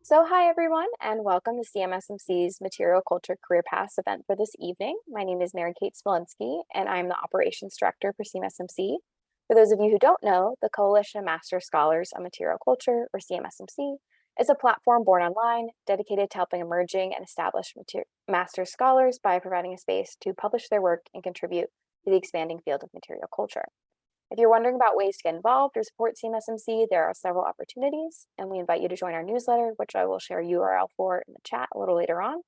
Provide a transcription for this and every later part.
Hi everyone, and welcome to CMSMC's Material Culture Career Paths event for this evening. My name is Mary Kate Smolinski, and I'm the Operations Director for CMSMC. For those of you who don't know, the Coalition of Master Scholars on Material Culture, or CMSMC, is a platform born online dedicated to helping emerging and established master scholars by providing a space to publish their work and contribute to the expanding field of material culture. If you're wondering about ways to get involved or support CMSMC, there are several opportunities, and we invite you to join our newsletter, which I will share a URL for in the chat a little later on,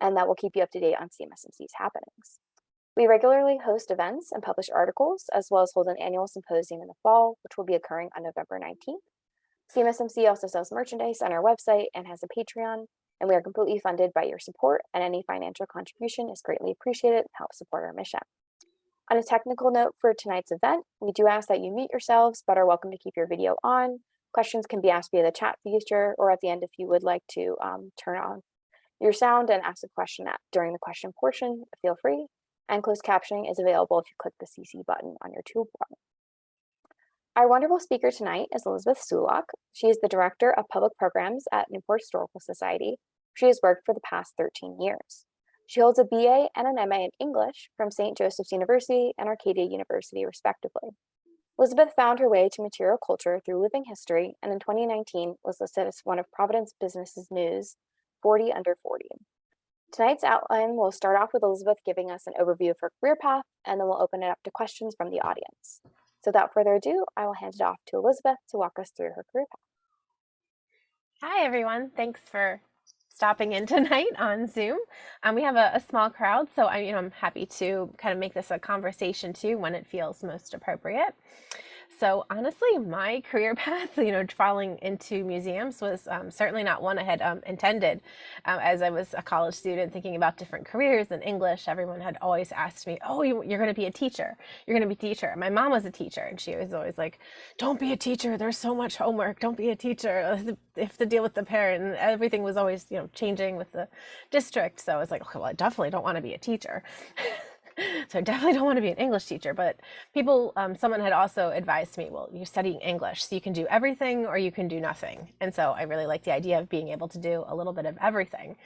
and that will keep you up to date on CMSMC's happenings. We regularly host events and publish articles, as well as hold an annual symposium in the fall, which will be occurring on November 19th. CMSMC also sells merchandise on our website and has a Patreon, and we are completely funded by your support, and any financial contribution is greatly appreciated and helps support our mission. On a technical note for tonight's event, we do ask that you mute yourselves, but are welcome to keep your video on. Questions can be asked via the chat feature, or at the end if you would like to turn on your sound and ask a question during the question portion, feel free. And closed captioning is available if you click the CC button on your toolbar. Our wonderful speaker tonight is Elizabeth Sulock. She is the Director of Public Programs at Newport Historical Society. She has worked for the past 13 years. She holds a BA and an MA in English from St. Joseph's University and Arcadia University, respectively. Elizabeth found her way to material culture through living history, and in 2019 was listed as one of Providence Business's news 40 under 40. Tonight's outline will start off with Elizabeth giving us an overview of her career path, and then we'll open it up to questions from the audience. So without further ado, I will hand it off to Elizabeth to walk us through her career path. Hi, everyone. Thanks for stopping in tonight on Zoom. We have a small crowd, so I'm happy to kind of make this a conversation too when it feels most appropriate. So honestly, my career path, falling into museums was certainly not one I had intended. As I was a college student thinking about different careers in English, everyone had always asked me, oh, you're going to be a teacher. You're going to be a teacher. My mom was a teacher, and she was always like, don't be a teacher. There's so much homework. Don't be a teacher. You have to deal with the parent. And everything was always, changing with the district. So I was like, okay, well, I definitely don't want to be a teacher. So I definitely don't want to be an English teacher, but someone had also advised me, well, you're studying English, so you can do everything or you can do nothing. And so I really like the idea of being able to do a little bit of everything.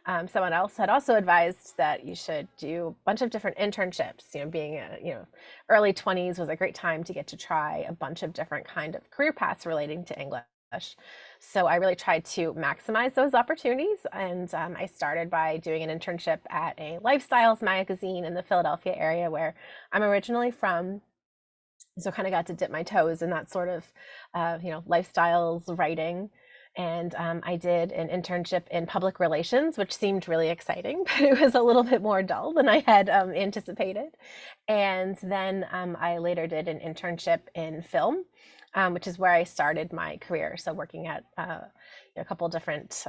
Someone else had also advised that you should do a bunch of different internships. Being early 20s was a great time to get to try a bunch of different kind of career paths relating to English. So I really tried to maximize those opportunities, and I started by doing an internship at a lifestyles magazine in the Philadelphia area where I'm originally from. So kind of got to dip my toes in that sort of, lifestyles writing. And I did an internship in public relations, which seemed really exciting, but it was a little bit more dull than I had anticipated. And then I later did an internship in film, which is where I started my career. So working at a couple different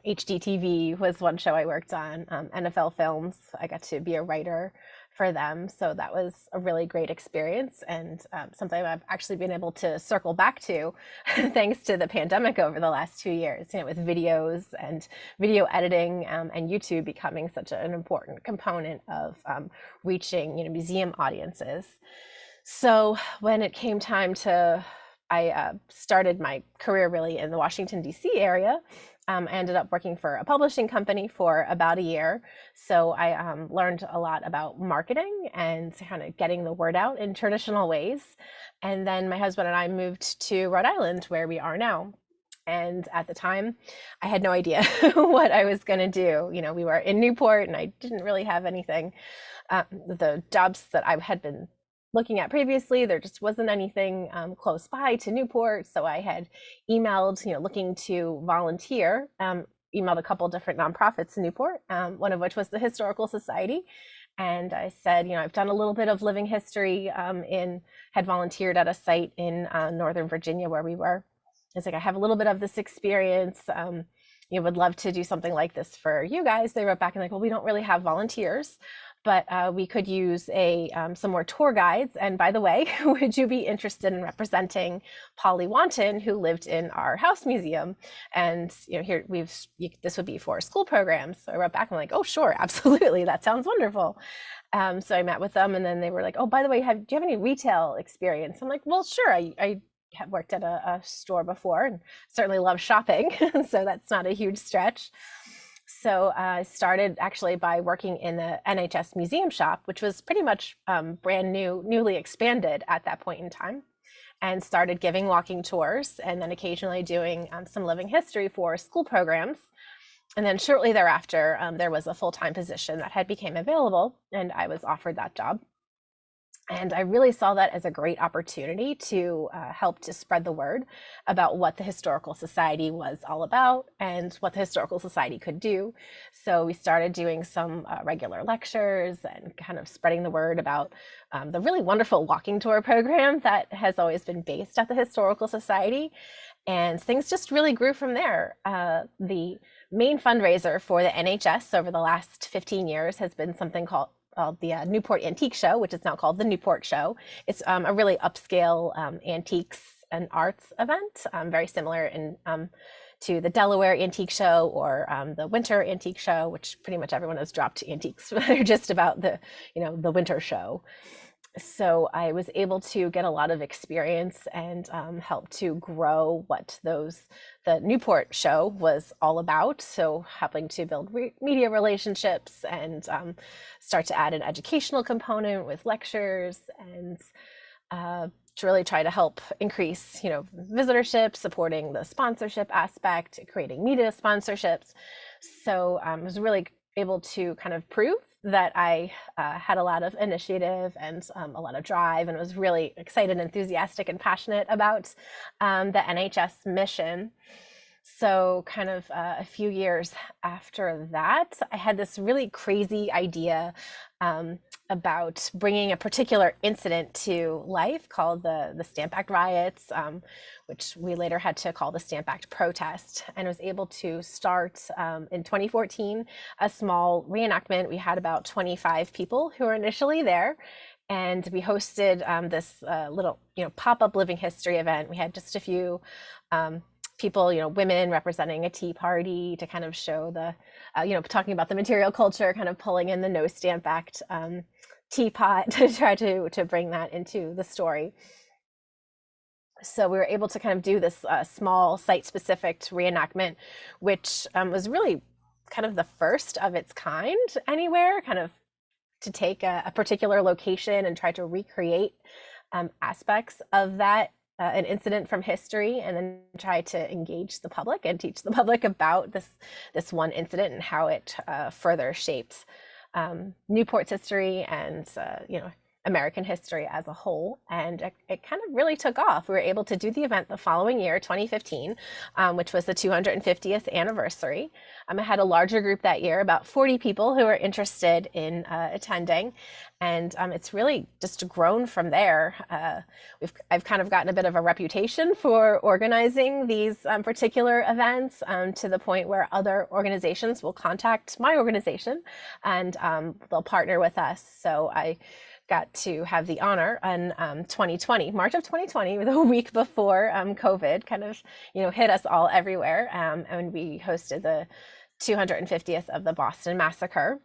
HGTV was one show I worked on, NFL Films. I got to be a writer for them. So that was a really great experience, and something I've actually been able to circle back to thanks to the pandemic over the last 2 years, with videos and video editing and YouTube becoming such an important component of reaching museum audiences. So when it came time I started my career really in the Washington, D.C. area. I ended up working for a publishing company for about a year. So I learned a lot about marketing and kind of getting the word out in traditional ways. And then my husband and I moved to Rhode Island, where we are now. And at the time, I had no idea what I was going to do. We were in Newport, and I didn't really have anything. The jobs that I had been looking at previously, there just wasn't anything close by to Newport. So I had emailed, looking to volunteer, emailed a couple different nonprofits in Newport, one of which was the Historical Society. And I said, I've done a little bit of living history had volunteered at a site in Northern Virginia where we were. It's like, I have a little bit of this experience. Would love to do something like this for you guys. They wrote back and like, well, we don't really have volunteers, but we could use some more tour guides. And by the way, would you be interested in representing Polly Wanton, who lived in our house museum? And here this would be for school programs. So I wrote back and I'm like, oh, sure, absolutely, that sounds wonderful. So I met with them, and then they were like, oh, by the way, do you have any retail experience? I'm like, well, sure, I have worked at a store before and certainly love shopping, so that's not a huge stretch. So I started actually by working in the NHS museum shop, which was pretty much brand new, newly expanded at that point in time, and started giving walking tours and then occasionally doing some living history for school programs. And then shortly thereafter, there was a full-time position that had became available, and I was offered that job. And I really saw that as a great opportunity to help to spread the word about what the Historical Society was all about and what the Historical Society could do. So we started doing some regular lectures and kind of spreading the word about the really wonderful walking tour program that has always been based at the Historical Society. And things just really grew from there. The main fundraiser for the NHS over the last 15 years has been something called the Newport Antique Show, which is now called the Newport Show. It's a really upscale antiques and arts event, very similar to the Delaware Antique Show or the Winter Antique Show, which pretty much everyone has dropped antiques. They're just about the winter show. So I was able to get a lot of experience and help to grow what the Newport show was all about. So helping to build media relationships and start to add an educational component with lectures and to really try to help increase, visitorship, supporting the sponsorship aspect, creating media sponsorships. So I was really able to kind of prove that I had a lot of initiative and a lot of drive, and was really excited, enthusiastic, and passionate about the NHS mission. So kind of a few years after that, I had this really crazy idea about bringing a particular incident to life called the Stamp Act riots, which we later had to call the Stamp Act protest, and was able to start in 2014 a small reenactment. We had about 25 people who were initially there, and we hosted this little pop-up living history event. We had just a few people, women representing a tea party to kind of show the, talking about the material culture, kind of pulling in the No Stamp Act teapot to try to bring that into the story. So we were able to kind of do this small site-specific reenactment, which was really kind of the first of its kind anywhere, kind of to take a particular location and try to recreate aspects of that an incident from history, and then try to engage the public and teach the public about this one incident and how it further shaped Newport's history and American history as a whole. And it kind of really took off. We were able to do the event the following year, 2015, which was the 250th anniversary. I had a larger group that year, about 40 people who were interested in attending. And it's really just grown from there. I've kind of gotten a bit of a reputation for organizing these particular events to the point where other organizations will contact my organization and they'll partner with us. So I got to have the honor in March of 2020, the week before COVID kind of hit us all everywhere, and we hosted the 250th of the Boston Massacre.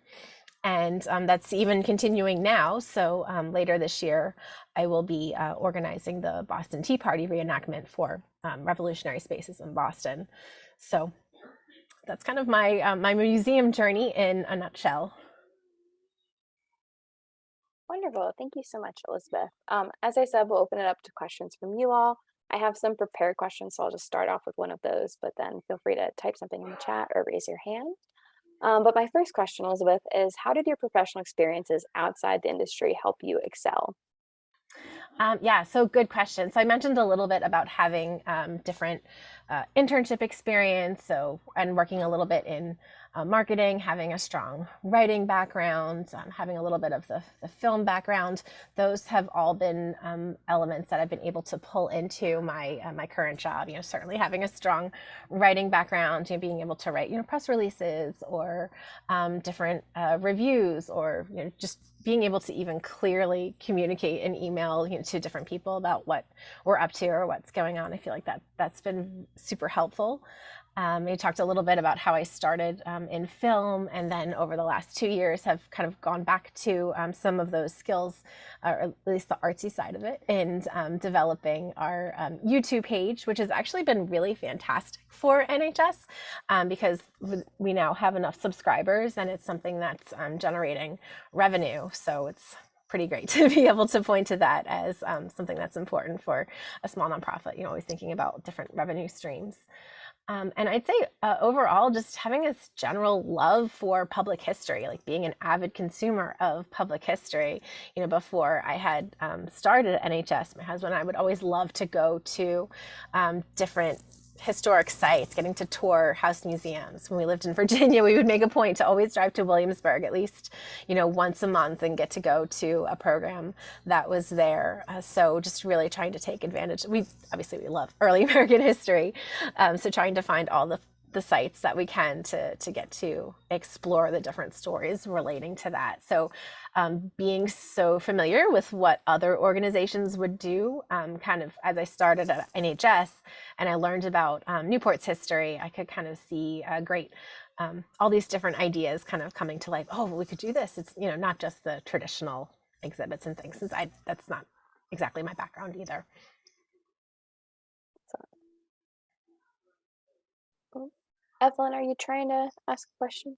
And that's even continuing now. So later this year, I will be organizing the Boston Tea Party reenactment for Revolutionary Spaces in Boston. So that's kind of my museum journey in a nutshell. Wonderful. Thank you so much, Elizabeth. As I said, we'll open it up to questions from you all. I have some prepared questions, so I'll just start off with one of those, but then feel free to type something in the chat or raise your hand. But my first question, Elizabeth, is how did your professional experiences outside the industry help you excel? Yeah, so good question. So I mentioned a little bit about having different internship experience, and working a little bit in marketing, having a strong writing background, having a little bit of the film background. Those have all been elements that I've been able to pull into my current job. Certainly having a strong writing background, being able to write press releases or different reviews, or just being able to even clearly communicate an email to different people about what we're up to or what's going on. I feel like that's been super helpful. You talked a little bit about how I started in film, and then over the last 2 years have kind of gone back to some of those skills, or at least the artsy side of it, and developing our YouTube page, which has actually been really fantastic for NHS, because we now have enough subscribers and it's something that's generating revenue. So it's pretty great to be able to point to that as something that's important for a small nonprofit, always thinking about different revenue streams. And I'd say overall, just having this general love for public history, like being an avid consumer of public history. Before I had started at NHS, my husband and I would always love to go to different historic sites, getting to tour house museums. When we lived in Virginia, we would make a point to always drive to Williamsburg at least, once a month and get to go to a program that was there. So just really trying to take advantage. We love early American history. So trying to find all the sites that we can to get to explore the different stories relating to that. So being so familiar with what other organizations would do, kind of as I started at NHS and I learned about Newport's history, I could kind of see great all these different ideas kind of coming to life. Oh, well, we could do this. It's not just the traditional exhibits and things, since that's not exactly my background either. Evelyn, are you trying to ask a question?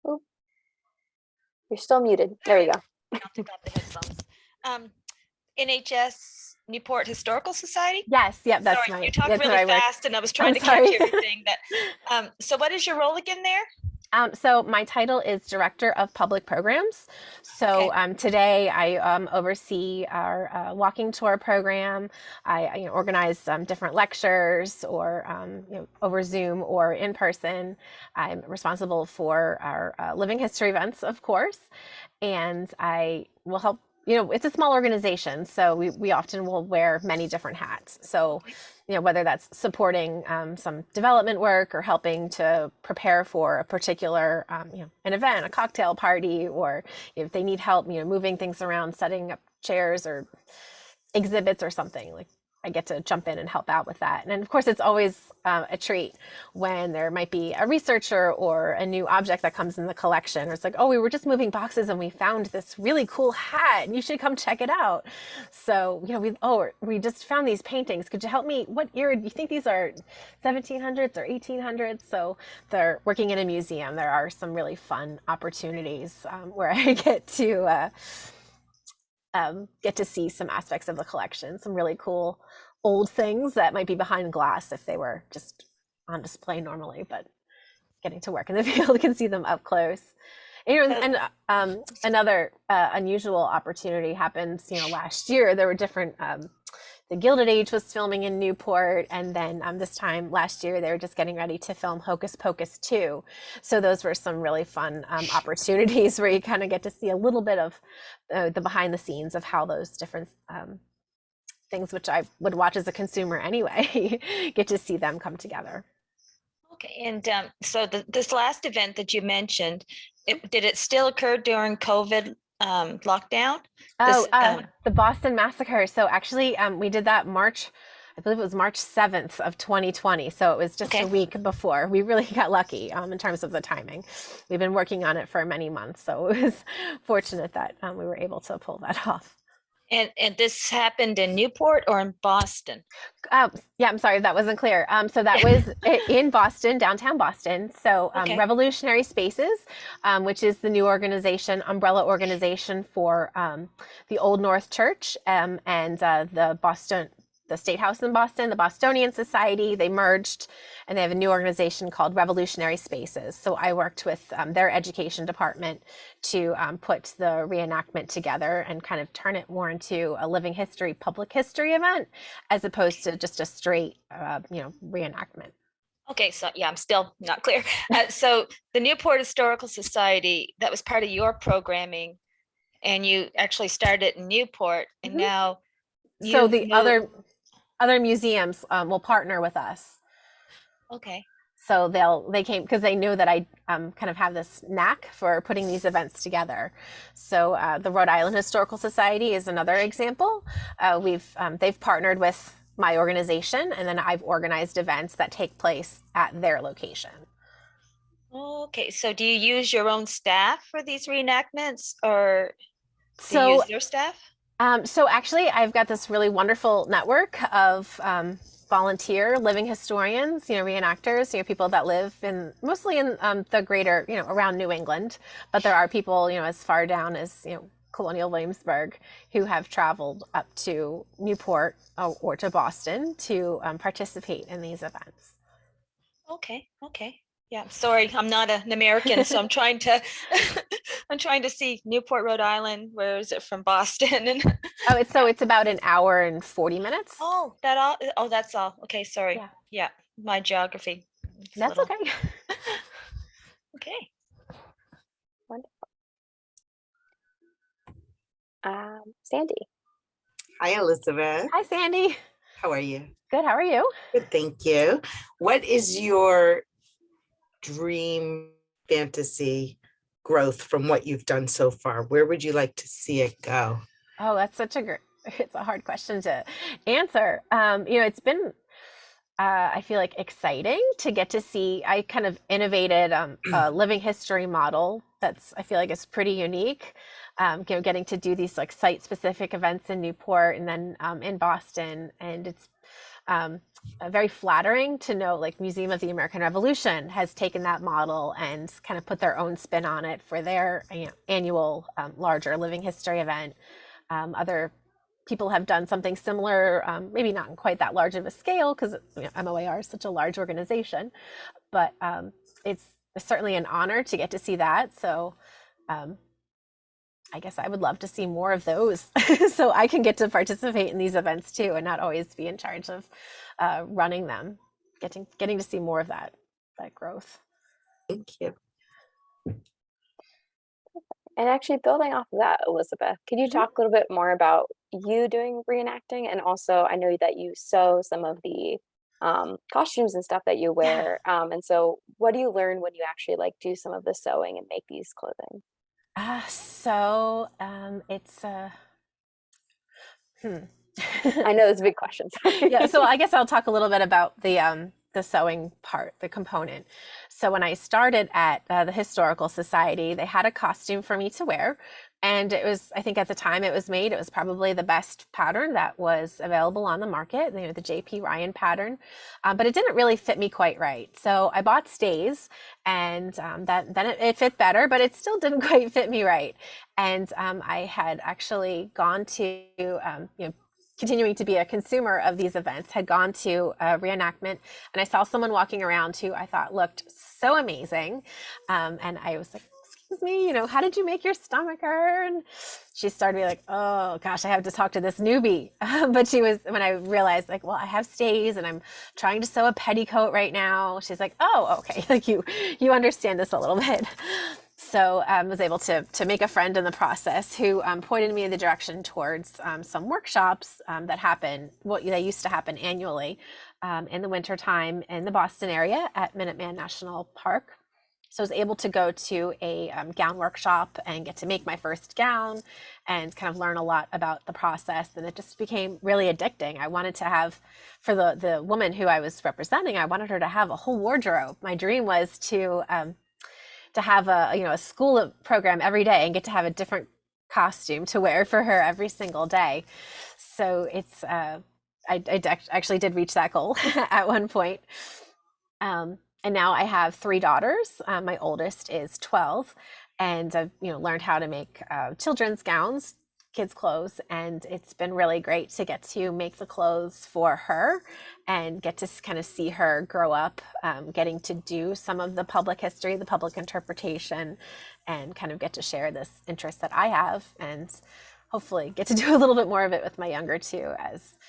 Oh, you're still muted. There we go. I'll take off the headphones. NHS Newport Historical Society? Yes, yep, that's Sorry, right. you talked That's really fast and I was trying to catch everything. So what is your role again there? So my title is Director of Public Programs. So today I oversee our walking tour program. I organize different lectures, or over Zoom or in person. I'm responsible for our living history events, of course, and I will help. It's a small organization, so we often will wear many different hats. So, whether that's supporting some development work or helping to prepare for a particular, an event, a cocktail party, or if they need help, moving things around, setting up chairs or exhibits or something, like I get to jump in and help out with that. And of course, it's always a treat when there might be a researcher or a new object that comes in the collection. Or it's like, oh, we were just moving boxes and we found this really cool hat. You should come check it out. So, we just found these paintings. Could you help me? What era do you think these are? 1700s or 1800s? So they're working in a museum. There are some really fun opportunities where I get to see some aspects of the collection, some really cool old things that might be behind glass if they were just on display normally, but getting to work in the field can see them up close. And another unusual opportunity happened, last year. There were different, the Gilded Age was filming in Newport, and then this time last year they were just getting ready to film Hocus Pocus 2. So those were some really fun opportunities where you kind of get to see a little bit of the behind the scenes of how those different things, which I would watch as a consumer anyway, get to see them come together. Okay, and so this last event that you mentioned, did it still occur during COVID lockdown? The Boston Massacre. So actually, we did that I believe it was March 7th of 2020. So it was just a week before. We really got lucky in terms of the timing. We've been working on it for many months, so it was fortunate that we were able to pull that off. And this happened in Newport or in Boston? Yeah, I'm sorry, that wasn't clear. So that was in Boston, downtown Boston. So Revolutionary Spaces, which is the new umbrella organization for the Old North Church and the State House in Boston, the Bostonian Society. They merged, and they have a new organization called Revolutionary Spaces. So I worked with their education department to put the reenactment together and kind of turn it more into a living history, public history event, as opposed to just a straight, reenactment. Okay, so yeah, I'm still not clear. So the Newport Historical Society, that was part of your programming, and you actually started in Newport, and now so the other museums will partner with us. Okay. So they came because they knew that I kind of have this knack for putting these events together. So the Rhode Island Historical Society is another example. They've partnered with my organization, and then I've organized events that take place at their location. Okay, so do you use your own staff for these reenactments, or do you So, use their staff? so actually, I've got this really wonderful network of volunteer living historians, reenactors, people that live mostly in the greater, around New England, but there are people, as far down as, Colonial Williamsburg, who have traveled up to Newport or to Boston to participate in these events. Okay, okay. Yeah, sorry, I'm not an American, so I'm trying to I'm trying to see Newport, Rhode Island. Where is it from Boston? And It's about an hour and 40 minutes. oh, that all oh, that's all. Okay, sorry. Yeah, Yeah, my geography. It's a that's little okay. okay. Wonderful. Sandy. Hi, Elizabeth. Hi, Sandy. How are you? Good. How are you? Good, thank you. What is your dream fantasy growth from what you've done so far? Where would you like to see it go? Oh, that's it's a hard question to answer. It's been, I feel like, exciting to get to see. I kind of innovated a living history model I feel like is pretty unique. Getting to do these like site specific events in Newport and then in Boston, and it's very flattering to know like Museum of the American Revolution has taken that model and kind of put their own spin on it for their annual larger living history event. Other people have done something similar, maybe not in quite that large of a scale because MOAR is such a large organization, but it's certainly an honor to get to see that. So I guess I would love to see more of those so I can get to participate in these events too and not always be in charge of running them, getting to see more of that growth. Thank you. And actually building off of that, Elizabeth, could you talk a little bit more about you doing reenacting? And also I know that you sew some of the costumes and stuff that you wear. And so what do you learn when you actually like do some of the sewing and make these clothing? So it's I know it's a big question. Yeah, so I guess I'll talk a little bit about the sewing part, the component. So when I started at the Historical Society, they had a costume for me to wear, and it was, I think at the time it was probably the best pattern that was available on the market, the J.P. Ryan pattern, but it didn't really fit me quite right. So I bought stays, and then it fit better, but it still didn't quite fit me right. And I had actually gone to continuing to be a consumer of these events, had gone to a reenactment, and I saw someone walking around who I thought looked so amazing. And I was like, excuse me, how did you make your stomacher? And she started being like, oh gosh, I have to talk to this newbie. But when I realized like, well, I have stays and I'm trying to sew a petticoat right now. She's like, oh, okay. Like you understand this a little bit. So I was able to make a friend in the process who pointed me in the direction towards some workshops that happen. They used to happen annually in the wintertime in the Boston area at Minuteman National Park. So I was able to go to a gown workshop and get to make my first gown and kind of learn a lot about the process. And it just became really addicting. I wanted to have, for the woman who I was representing, I wanted her to have a whole wardrobe. My dream was to have a school program every day and get to have a different costume to wear for her every single day. So it's I actually did reach that goal at one point. And now I have 3 daughters. My oldest is 12, and I've learned how to make children's gowns, kids' clothes, and it's been really great to get to make the clothes for her and get to kind of see her grow up, getting to do some of the public history, the public interpretation, and kind of get to share this interest that I have, and hopefully get to do a little bit more of it with my younger two as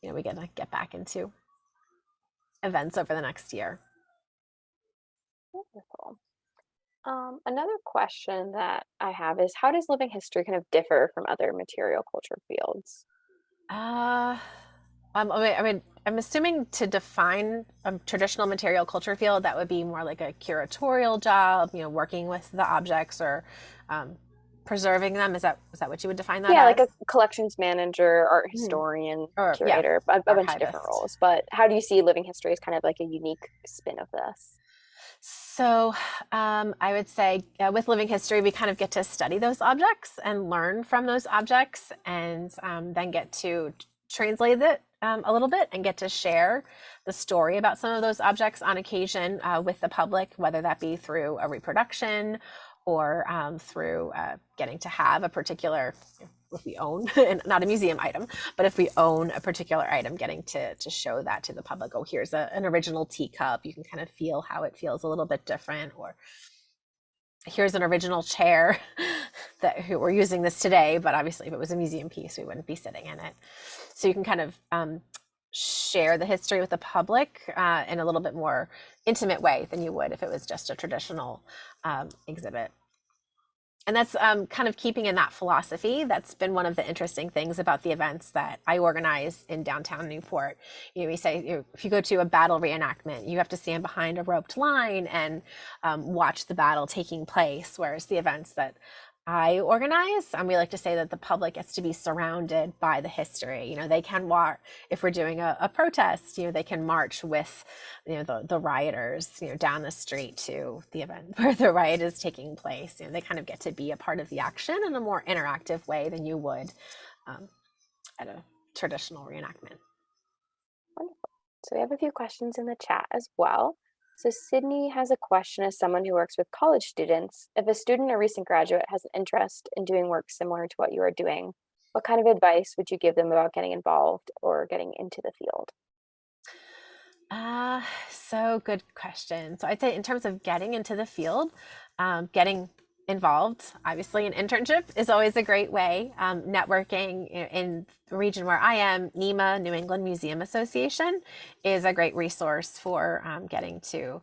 we get back into events over the next year. Wonderful. Another question that I have is, how does living history kind of differ from other material culture fields? I'm assuming to define a traditional material culture field, that would be more like a curatorial job, working with the objects or preserving them. Is that what you would define that Yeah, like as? a collections manager, art Mhm. historian, Or yeah, curator, a bunch of different archivist. roles. But how do you see living history as kind of like a unique spin of this? So I would say with living history, we kind of get to study those objects and learn from those objects, and then get to translate it a little bit and get to share the story about some of those objects on occasion with the public, whether that be through a reproduction or through getting to have a particular, if we own, and not a museum item, but if we own a particular item, getting to show that to the public. Oh, here's an original teacup. You can kind of feel how it feels a little bit different. Or here's an original chair that we're using this today, but obviously if it was a museum piece, we wouldn't be sitting in it. So you can kind of share the history with the public in a little bit more intimate way than you would if it was just a traditional exhibit. And that's kind of keeping in that philosophy. That's been one of the interesting things about the events that I organize in downtown Newport. We say, if you go to a battle reenactment, you have to stand behind a roped line and watch the battle taking place. Whereas the events that I organize, we like to say that the public gets to be surrounded by the history. They can walk, if we're doing a protest, they can march with, the rioters, down the street to the event where the riot is taking place. They kind of get to be a part of the action in a more interactive way than you would at a traditional reenactment. Wonderful. So we have a few questions in the chat as well. So Sydney has a question as someone who works with college students. If a student or recent graduate has an interest in doing work similar to what you are doing, what kind of advice would you give them about getting involved or getting into the field? So good question. So I'd say in terms of getting into the field, getting involved, obviously an internship is always a great way. Networking in the region where I am, NEMA, New England Museum Association, is a great resource for getting to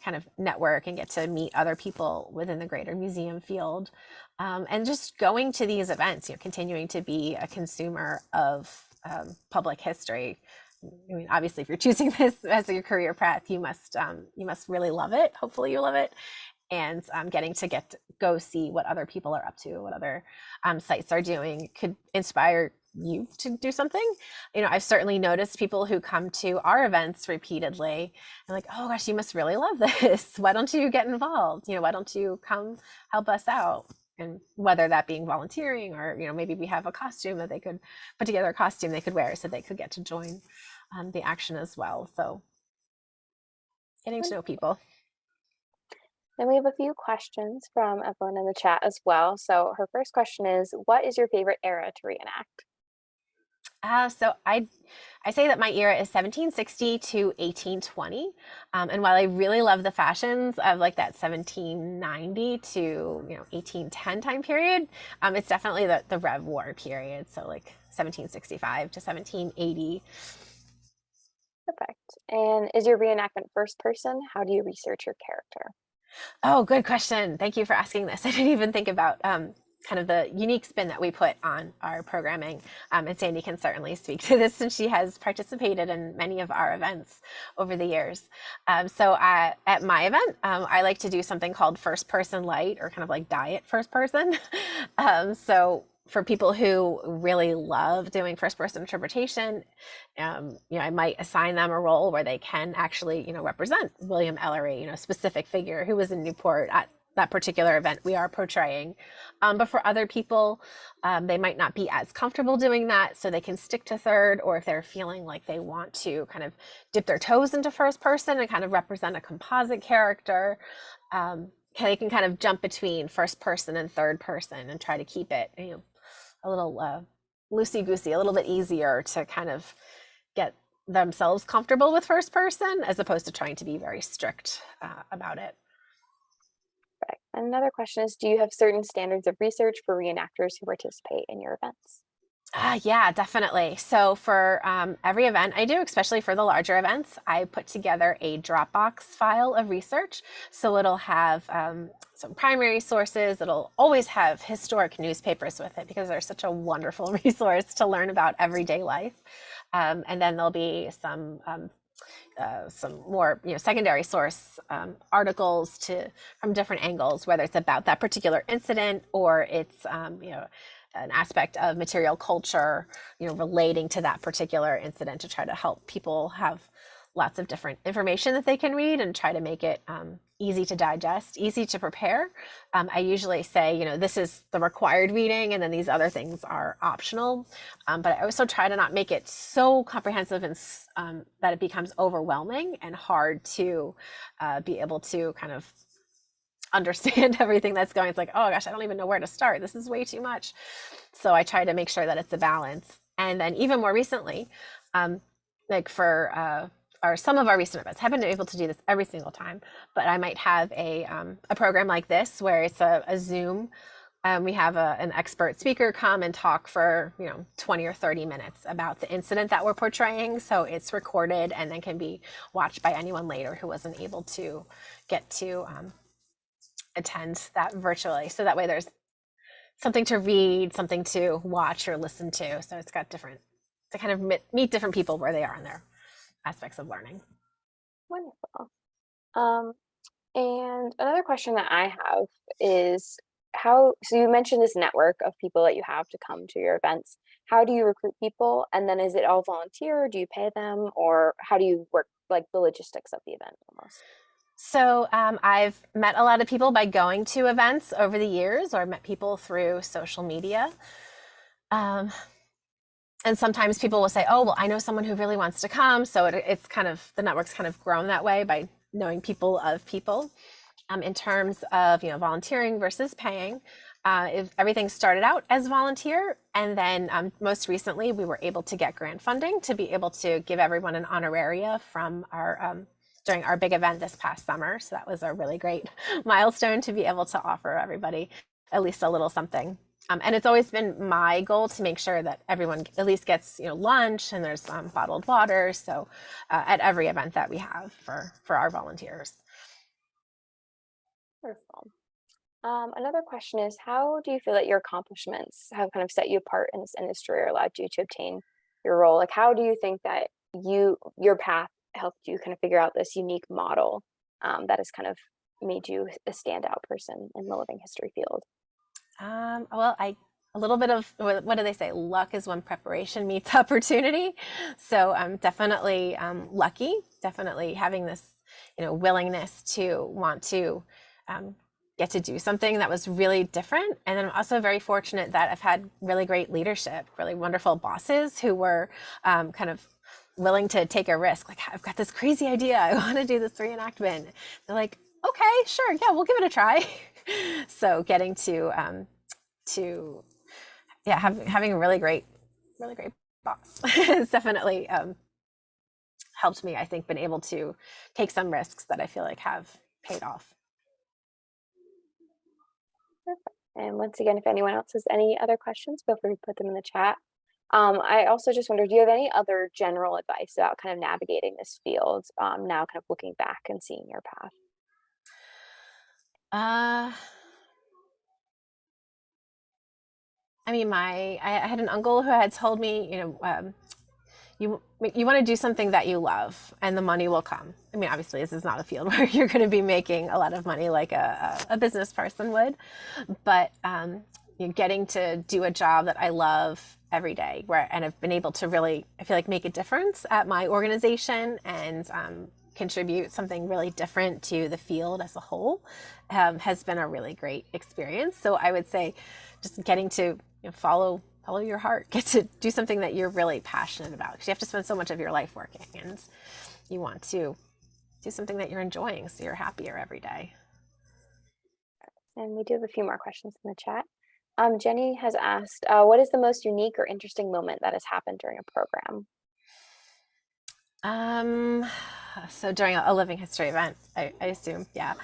kind of network and get to meet other people within the greater museum field. And just going to these events, continuing to be a consumer of public history. Obviously, if you're choosing this as your career path, you must really love it. Hopefully, you love it, and getting to go see what other people are up to, what other sites are doing, could inspire you to do something. I've certainly noticed people who come to our events repeatedly and like, oh gosh, you must really love this. Why don't you get involved? Why don't you come help us out? And whether that being volunteering or maybe we have a costume that they could put together, a costume they could wear so they could get to join the action as well. So getting to know people. Then we have a few questions from Evelyn in the chat as well. So her first question is, what is your favorite era to reenact? So I say that my era is 1760 to 1820. And while I really love the fashions of like that 1790 to 1810 time period, it's definitely the Rev War period. So like 1765 to 1780. Perfect. And is your reenactment first person? How do you research your character? Oh, good question. Thank you for asking this. I didn't even think about kind of the unique spin that we put on our programming. And Sandy can certainly speak to this since she has participated in many of our events over the years. So at my event, I like to do something called first person light, or kind of like diet first person. So for people who really love doing first person interpretation, I might assign them a role where they can actually, represent William Ellery, specific figure who was in Newport at that particular event we are portraying. But for other people, they might not be as comfortable doing that, so they can stick to third, or if they're feeling like they want to kind of dip their toes into first person and kind of represent a composite character, they can kind of jump between first person and third person and try to keep it, a little loosey-goosey, a little bit easier to kind of get themselves comfortable with first person, as opposed to trying to be very strict about it. Right. And another question is, do you have certain standards of research for reenactors who participate in your events? Yeah, definitely. So for every event I do, especially for the larger events, I put together a Dropbox file of research. So it'll have some primary sources. It'll always have historic newspapers with it because they're such a wonderful resource to learn about everyday life. And then there'll be some some more secondary source articles from different angles, whether it's about that particular incident or it's an aspect of material culture relating to that particular incident, to try to help people have lots of different information that they can read and try to make it easy to digest, easy to prepare. I usually say, this is the required reading and then these other things are optional. But I also try to not make it so comprehensive and that it becomes overwhelming and hard to be able to kind of understand everything that's going. It's like, oh gosh, I don't even know where to start. This is way too much. So I try to make sure that it's a balance. And then even more recently, like for some of our recent events, I haven't been able to do this every single time, but I might have a program like this where it's a Zoom. We have an expert speaker come and talk for 20 or 30 minutes about the incident that we're portraying. So it's recorded and then can be watched by anyone later who wasn't able to get to attend that virtually. So that way there's something to read, something to watch or listen to. So it's got to kind of meet different people where they are in their aspects of learning. Wonderful. And another question that I have is so you mentioned this network of people that you have to come to your events. How do you recruit people? And then is it all volunteer? Do you pay them? Or how do you work, like the logistics of the event almost? So I've met a lot of people by going to events over the years, or met people through social media. And sometimes people will say, oh, well, I know someone who really wants to come. So it's kind of, the network's kind of grown that way by knowing people of people. In terms of, volunteering versus paying, if everything started out as volunteer. And then most recently, we were able to get grant funding to be able to give everyone an honoraria from our, during our big event this past summer. So that was a really great milestone to be able to offer everybody at least a little something. And it's always been my goal to make sure that everyone at least gets, lunch, and there's bottled water. So at every event that we have for our volunteers. Wonderful. Another question is, how do you feel that your accomplishments have kind of set you apart in this industry or allowed you to obtain your role? Like, how do you think that your path helped you kind of figure out this unique model that has kind of made you a standout person in the living history field? Well, a little bit of, what do they say? Luck is when preparation meets opportunity. So I'm definitely lucky, definitely having this, willingness to want to get to do something that was really different. And then I'm also very fortunate that I've had really great leadership, really wonderful bosses who were kind of willing to take a risk. Like, I've got this crazy idea. I want to do this reenactment. They're like, okay, sure. Yeah, we'll give it a try. So getting having a really great boss has definitely helped me, I think, been able to take some risks that I feel like have paid off. Perfect. And once again, if anyone else has any other questions, feel free to put them in the chat. I also just wondered, do you have any other general advice about kind of navigating this field now, kind of looking back and seeing your path? I mean, I had an uncle who had told me, you want to do something that you love and the money will come. I mean, obviously this is not a field where you're going to be making a lot of money like a business person would, but getting to do a job that I love every day, and I've been able to really, I feel like, make a difference at my organization and contribute something really different to the field as a whole, has been a really great experience. So I would say just getting to follow your heart, get to do something that you're really passionate about, because you have to spend so much of your life working, and you want to do something that you're enjoying so you're happier every day. And we do have a few more questions in the chat. Jenny has asked, what is the most unique or interesting moment that has happened during a program? So during a living history event, I assume, yeah.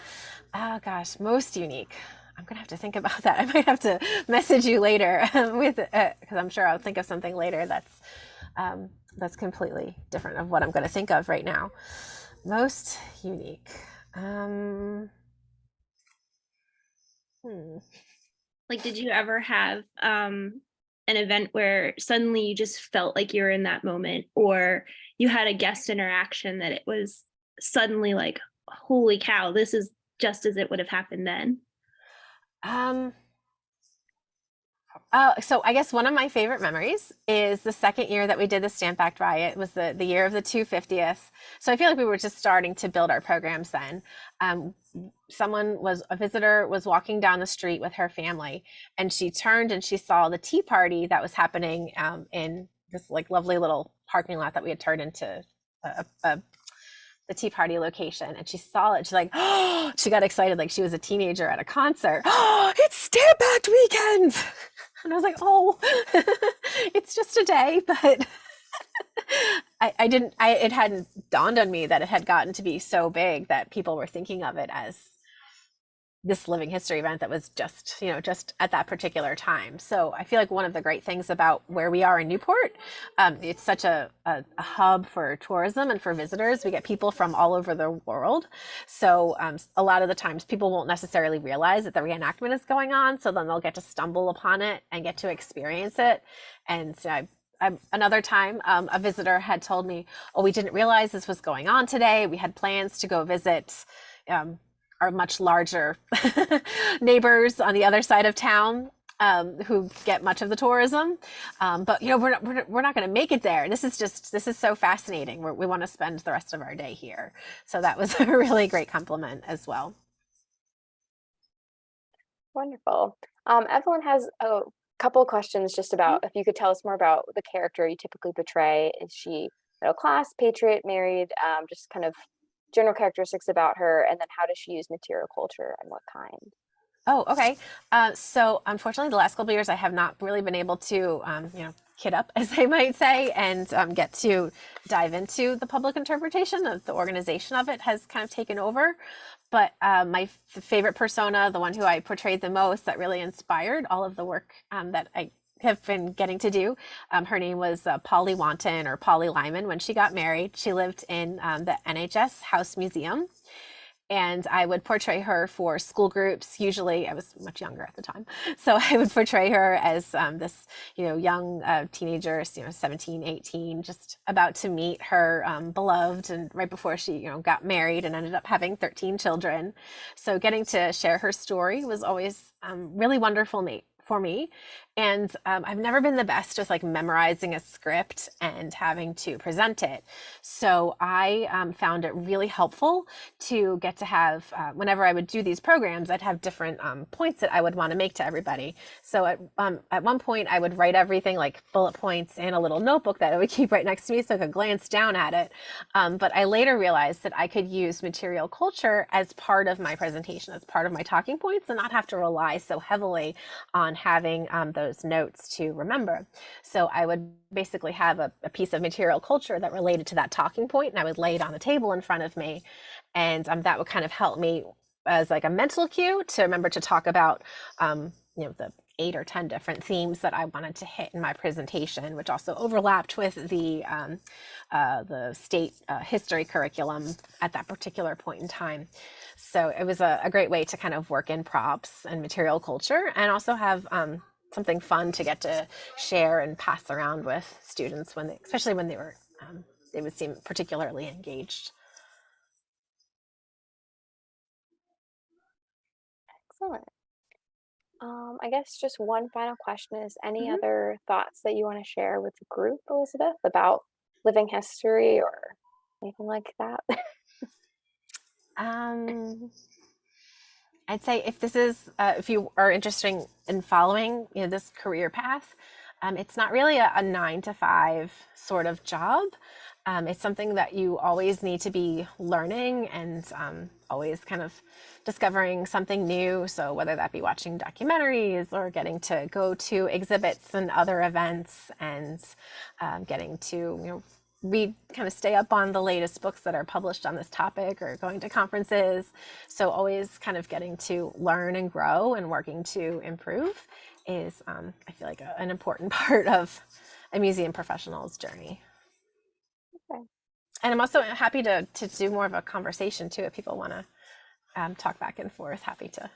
Oh gosh, most unique. I'm gonna have to think about that. I might have to message you later because I'm sure I'll think of something later that's completely different of what I'm gonna think of right now. Most unique. Like, did you ever have an event where suddenly you just felt like you were in that moment, or you had a guest interaction that it was suddenly like, holy cow, this is just as it would have happened then? So I guess one of my favorite memories is the second year that we did the Stamp Act riot. It was the year of the 250th. So I feel like we were just starting to build our programs then. A visitor was walking down the street with her family, and she turned and she saw the tea party that was happening in this like lovely little parking lot that we had turned into the tea party location, and she saw it. She's like, oh, she got excited like she was a teenager at a concert. Oh, it's Stamp Act weekend. And I was like, oh, it's just a day, but it hadn't dawned on me that it had gotten to be so big that people were thinking of it as this living history event that was just at that particular time. So I feel like one of the great things about where we are in Newport, it's such a hub for tourism and for visitors. We get people from all over the world. So a lot of the times people won't necessarily realize that the reenactment is going on. So then they'll get to stumble upon it and get to experience it. And so another time, a visitor had told me, oh, we didn't realize this was going on today. We had plans to go visit our much larger neighbors on the other side of town, who get much of the tourism. But we're not going to make it there. This is so fascinating. We want to spend the rest of our day here. So that was a really great compliment as well. Wonderful. Evelyn has a couple of questions just about if you could tell us more about the character you typically portray. Is she middle class, patriot, married? Just kind of general characteristics about her, and then how does she use material culture and what kind? Oh, okay. So unfortunately, the last couple of years, I have not really been able to, kid up, as they might say, and get to dive into the public interpretation of the organization of it has kind of taken over. But my favorite persona, the one who I portrayed the most, that really inspired all of the work that I have been getting to do. Her name was Polly Wanton, or Polly Lyman. When she got married, she lived in the NHS House Museum. And I would portray her for school groups. Usually, I was much younger at the time, so I would portray her as this, young teenager, 17, 18, just about to meet her beloved, and right before she, got married and ended up having 13 children. So getting to share her story was always really wonderful for me. And I've never been the best with like memorizing a script and having to present it. So I found it really helpful to get to have, whenever I would do these programs, I'd have different points that I would want to make to everybody. So at one point I would write everything like bullet points in a little notebook that I would keep right next to me so I could glance down at it. But I later realized that I could use material culture as part of my presentation, as part of my talking points, and not have to rely so heavily on having those notes to remember. So I would basically have a piece of material culture that related to that talking point, and I would lay it on the table in front of me. And that would kind of help me as like a mental cue to remember to talk about, the 8 or 10 different themes that I wanted to hit in my presentation, which also overlapped with the state history curriculum at that particular point in time. So it was a great way to kind of work in props and material culture, and also have something fun to get to share and pass around with students especially when they would seem particularly engaged. Excellent. I guess just one final question is any other thoughts that you want to share with the group, Elizabeth, about living history or anything like that? I'd say if you are interested in following, this career path, it's not really a 9 to 5 sort of job. It's something that you always need to be learning and always kind of discovering something new. So whether that be watching documentaries or getting to go to exhibits and other events, and getting to, kind of stay up on the latest books that are published on this topic, or going to conferences. So always kind of getting to learn and grow and working to improve is, I feel like, an important part of a museum professional's journey. Okay. And I'm also happy to do more of a conversation too. If people want to talk back and forth, happy to.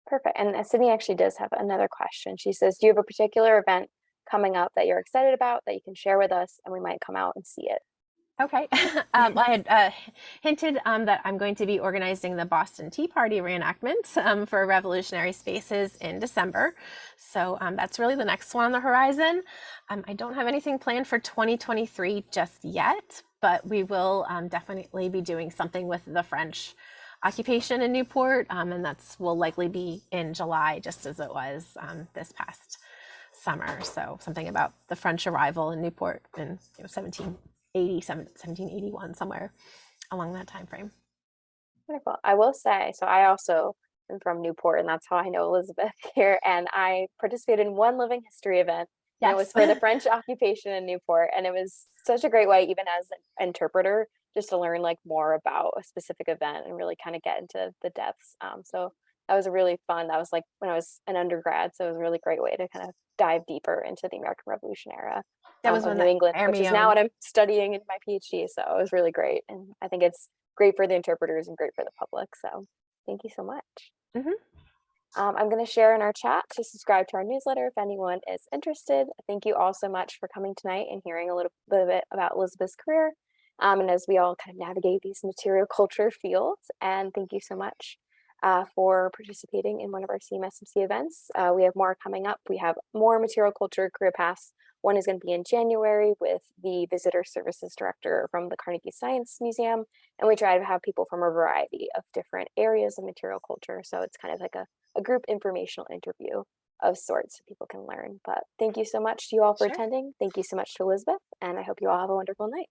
Perfect. And Sydney actually does have another question. She says, do you have a particular event coming up that you're excited about that you can share with us and we might come out and see it? Okay. I had hinted that I'm going to be organizing the Boston Tea Party reenactment for Revolutionary Spaces in December. So that's really the next one on the horizon. I don't have anything planned for 2023 just yet, but we will definitely be doing something with the French occupation in Newport, and will likely be in July, just as it was this past summer. So something about the French arrival in Newport in 1781, somewhere along that time frame. Wonderful. I will say, so I also am from Newport, and that's how I know Elizabeth here. And I participated in one living history event. And it was for the French occupation in Newport. And it was such a great way, even as an interpreter, just to learn like more about a specific event and really kind of get into the depths. So that was a really fun. That was like when I was an undergrad. So it was a really great way to kind of dive deeper into the American Revolution era That was of when New England, which is now what I'm studying in my PhD. So it was really great. And I think it's great for the interpreters and great for the public. So thank you so much. Mhm. I'm going to share in our chat to subscribe to our newsletter if anyone is interested. Thank you all so much for coming tonight and hearing a little bit about Elizabeth's career. And as we all kind of navigate these material culture fields, and thank you so much for participating in one of our CMSMC events. We have more coming up. We have more material culture career paths. One is going to be in January with the visitor services director from the Carnegie Science Museum. And we try to have people from a variety of different areas of material culture. So it's kind of like a group informational interview of sorts so people can learn. But thank you so much to you all for Sure. attending. Thank you so much to Elizabeth. And I hope you all have a wonderful night.